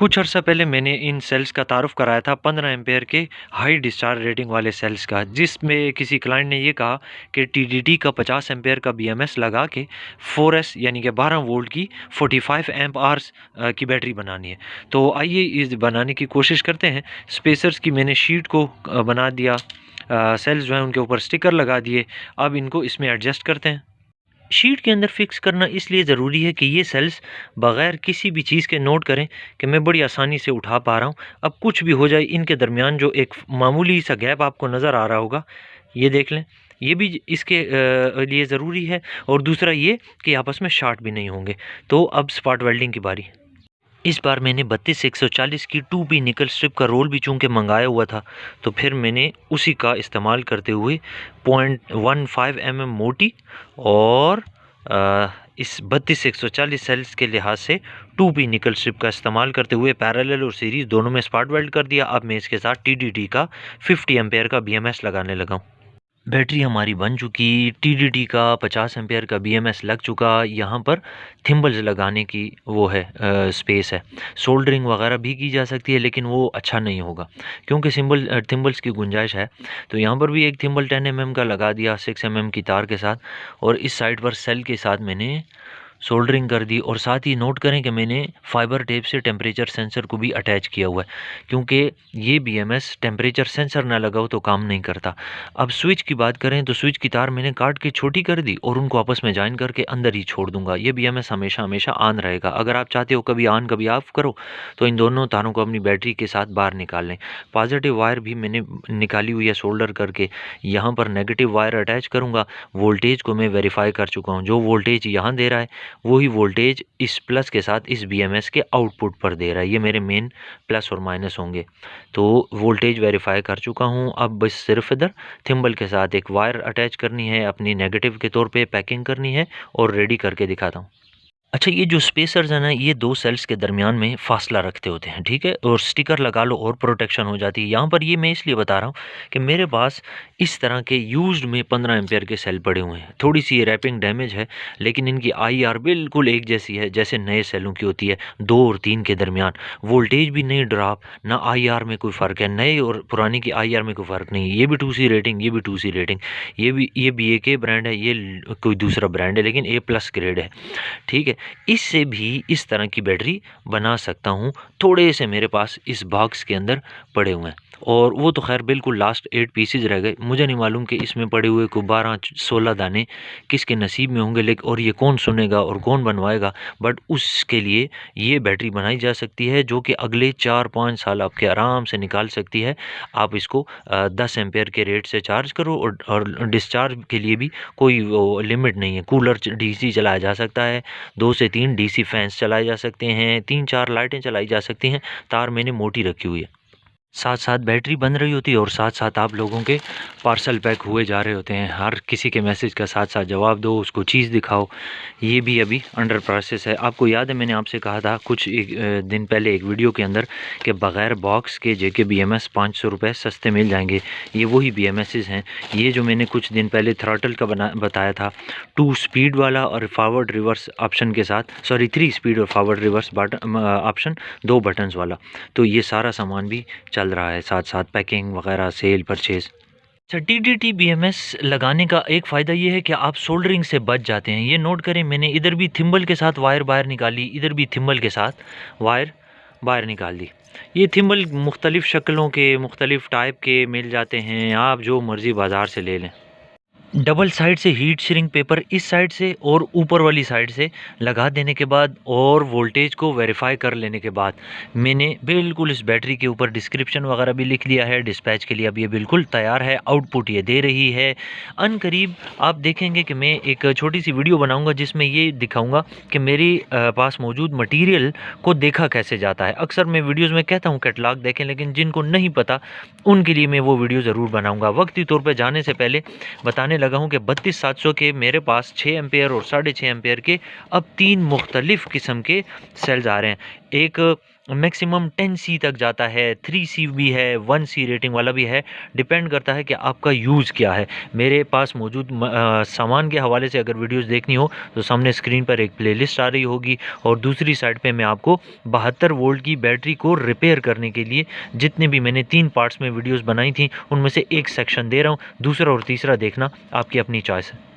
कुछ अर्सा पहले मैंने इन सेल्स का तारुफ कराया था 15 एम्पेयर के हाई डिस्चार्ज रेटिंग वाले सेल्स का, जिसमें किसी क्लाइंट ने ये कहा कि टीडीटी का 50 एम्पेयर का बीएमएस लगा के 4S यानी कि 12 वोल्ट की 45 एम्प आवर्स की बैटरी बनानी है। तो आइए इस बनाने की कोशिश करते हैं। स्पेसर्स की मैंने शीट को बना दिया, सेल्स जो हैं उनके ऊपर स्टिकर लगा दिए। अब इनको इसमें एडजस्ट करते हैं। शीट के अंदर फिक्स करना इसलिए ज़रूरी है कि ये सेल्स बग़ैर किसी भी चीज़ के नोट करें कि मैं बड़ी आसानी से उठा पा रहा हूँ। अब कुछ भी हो जाए, इनके दरमियान जो एक मामूली सा गैप आपको नज़र आ रहा होगा, ये देख लें, ये भी इसके लिए ज़रूरी है। और दूसरा ये कि आपस में शॉर्ट भी नहीं होंगे। तो अब स्पॉट वेल्डिंग की बारी। इस बार मैंने 32 की 2P निकल स्ट्रिप का रोल भी चूँकि मंगाया हुआ था, तो फिर मैंने उसी का इस्तेमाल करते हुए 0.15 mm मोटी और इस 32 सेल्स के लिहाज से 2P निकल स्ट्रिप का इस्तेमाल करते हुए पैरेलल और सीरीज़ दोनों में स्पॉट वेल्ड कर दिया। अब मैं इसके साथ TDT का 50 एम्पेयर का BMS लगाने लगा हूँ। बैटरी हमारी बन चुकी, टीडीटी का 50 एम्पेयर का बीएमएस लग चुका। यहाँ पर थिम्बल्स लगाने की वो है स्पेस है। सोल्डरिंग वगैरह भी की जा सकती है, लेकिन वो अच्छा नहीं होगा क्योंकि थिम्बल्स की गुंजाइश है। तो यहाँ पर भी एक थिम्बल 10 mm का लगा दिया 6 mm की तार के साथ, और इस साइड पर सेल के साथ मैंने सोल्डरिंग कर दी। और साथ ही नोट करें कि मैंने फाइबर टेप से टेम्परेचर सेंसर को भी अटैच किया हुआ है, क्योंकि ये बीएमएस टेम्परेचर सेंसर ना लगा हो तो काम नहीं करता। अब स्विच की बात करें तो स्विच की तार मैंने काट के छोटी कर दी और उनको आपस में जॉइन करके अंदर ही छोड़ दूंगा। ये बीएमएस हमेशा हमेशा ऑन रहेगा। अगर आप चाहते हो कभी ऑन कभी ऑफ करो, तो इन दोनों तारों को अपनी बैटरी के साथ बाहर निकाल लें। पॉजिटिव वायर भी मैंने निकाली हुई है सोल्डर करके, यहाँ पर नेगेटिव वायर अटैच करूँगा। वोल्टेज को मैं वेरीफाई कर चुका हूँ, जो वोल्टेज यहाँ दे रहा है वही वोल्टेज इस प्लस के साथ इस बीएमएस के आउटपुट पर दे रहा है। ये मेरे मेन प्लस और माइनस होंगे। तो वोल्टेज वेरीफाई कर चुका हूँ। अब बस सिर्फ इधर थिम्बल के साथ एक वायर अटैच करनी है, अपनी नेगेटिव के तौर पे पैकिंग करनी है और रेडी करके दिखाता हूँ। अच्छा, ये जो स्पेसर्स हैं ना, ये दो सेल्स के दरमियान में फासला रखते होते हैं, ठीक है। और स्टिकर लगा लो और प्रोटेक्शन हो जाती है। यहाँ पर ये मैं इसलिए बता रहा हूँ कि मेरे पास इस तरह के यूज्ड में 15 एम्पेयर के सेल पड़े हुए हैं। थोड़ी सी ये रैपिंग डैमेज है, लेकिन इनकी IR बिल्कुल एक जैसी है जैसे नए सेलों की होती है। 2 और 3 के दरमियान वोल्टेज भी नहीं ड्रॉप, ना IR में कोई फ़र्क है। नए और पुराने की IR में कोई फ़र्क नहीं है। ये भी 2C रेटिंग, ये भी 2C रेटिंग। ये BAK ब्रांड है, ये कोई दूसरा ब्रांड है, लेकिन A+ ग्रेड है, ठीक है। इससे भी इस तरह की बैटरी बना सकता हूँ। थोड़े से मेरे पास इस बॉक्स के अंदर पड़े हुए हैं, और वो तो खैर बिल्कुल लास्ट 8 पीसेज रह गए। मुझे नहीं मालूम कि इसमें पड़े हुए को 12-16 दाने किसके नसीब में होंगे, लेकिन और ये कौन सुनेगा और कौन बनवाएगा। बट उसके लिए ये बैटरी बनाई जा सकती है, जो कि अगले 4-5 साल आपके आराम से निकाल सकती है। आप इसको 10 एम्पेयर के रेट से चार्ज करो, और डिस्चार्ज के लिए भी कोई वो लिमिट नहीं है। कूलर DC चलाया जा सकता है, 2 से 3 DC फैंस चलाए जा सकते हैं, 3-4 लाइटें चलाई जा सकती हैं। तार मैंने मोटी रखी हुई है। साथ साथ बैटरी बन रही होती है और साथ साथ आप लोगों के पार्सल पैक हुए जा रहे होते हैं। हर किसी के मैसेज का साथ साथ जवाब दो, उसको चीज़ दिखाओ। ये भी अभी अंडर प्रोसेस है। आपको याद है मैंने आपसे कहा था कुछ दिन पहले एक वीडियो के अंदर कि बग़ैर बॉक्स के JK BMS 500 रुपये सस्ते मिल जाएंगे। ये वही BMS's हैं। ये जो मैंने कुछ दिन पहले थ्रॉटल का बताया था, 2 स्पीड वाला और फॉरवर्ड रिवर्स ऑप्शन के साथ, 3 स्पीड और फॉरवर्ड रिवर्स ऑप्शन, 2 बटन्स वाला। तो ये सारा सामान भी चल रहा है, साथ साथ पैकिंग वगैरह, सेल, परचेज़। अच्छा, TDT BMS लगाने का एक फ़ायदा ये है कि आप सोल्डरिंग से बच जाते हैं। ये नोट करें, मैंने इधर भी थिम्बल के साथ वायर बाहर निकाली, इधर भी थिम्बल के साथ वायर बाहर निकाल दी। ये थिम्बल मुख्तलिफ़ शक्लों के, मुख्तलिफ़ टाइप के मिल जाते हैं, आप जो मर्ज़ी बाज़ार से ले लें। डबल साइड से हीट श्रिंक पेपर इस साइड से और ऊपर वाली साइड से लगा देने के बाद और वोल्टेज को वेरीफाई कर लेने के बाद मैंने बिल्कुल इस बैटरी के ऊपर डिस्क्रिप्शन वगैरह भी लिख दिया है। डिस्पैच के लिए अब ये बिल्कुल तैयार है, आउटपुट ये दे रही है। अनकरीब आप देखेंगे कि मैं एक छोटी सी वीडियो बनाऊंगा जिसमें ये दिखाऊंगा कि मेरी पास मौजूद मटीरियल को देखा कैसे जाता है। अक्सर मैं वीडियोज़ में कहता हूँ कैटलॉग देखें, लेकिन जिनको नहीं पता उनके लिए मैं वो वीडियो ज़रूर बनाऊँगा। वक्ती तौर पर जाने से पहले बताने लगा हूँ कि 32700 के मेरे पास 6 एम्पेयर और 6.5 एम्पेयर के अब 3 मुख्तलिफ़ किस्म के सेल्स आ रहे हैं। एक मैक्सिमम 10C तक जाता है, 3C भी है, 1C रेटिंग वाला भी है। डिपेंड करता है कि आपका यूज़ क्या है। मेरे पास मौजूद सामान के हवाले से अगर वीडियोस देखनी हो तो सामने स्क्रीन पर एक प्लेलिस्ट आ रही होगी, और दूसरी साइड पे मैं आपको 72 वोल्ट की बैटरी को रिपेयर करने के लिए जितने भी मैंने 3 पार्ट्स में वीडियोस बनाई थी उनमें से एक सेक्शन दे रहा हूँ। दूसरा और तीसरा देखना आपकी अपनी चॉइस है।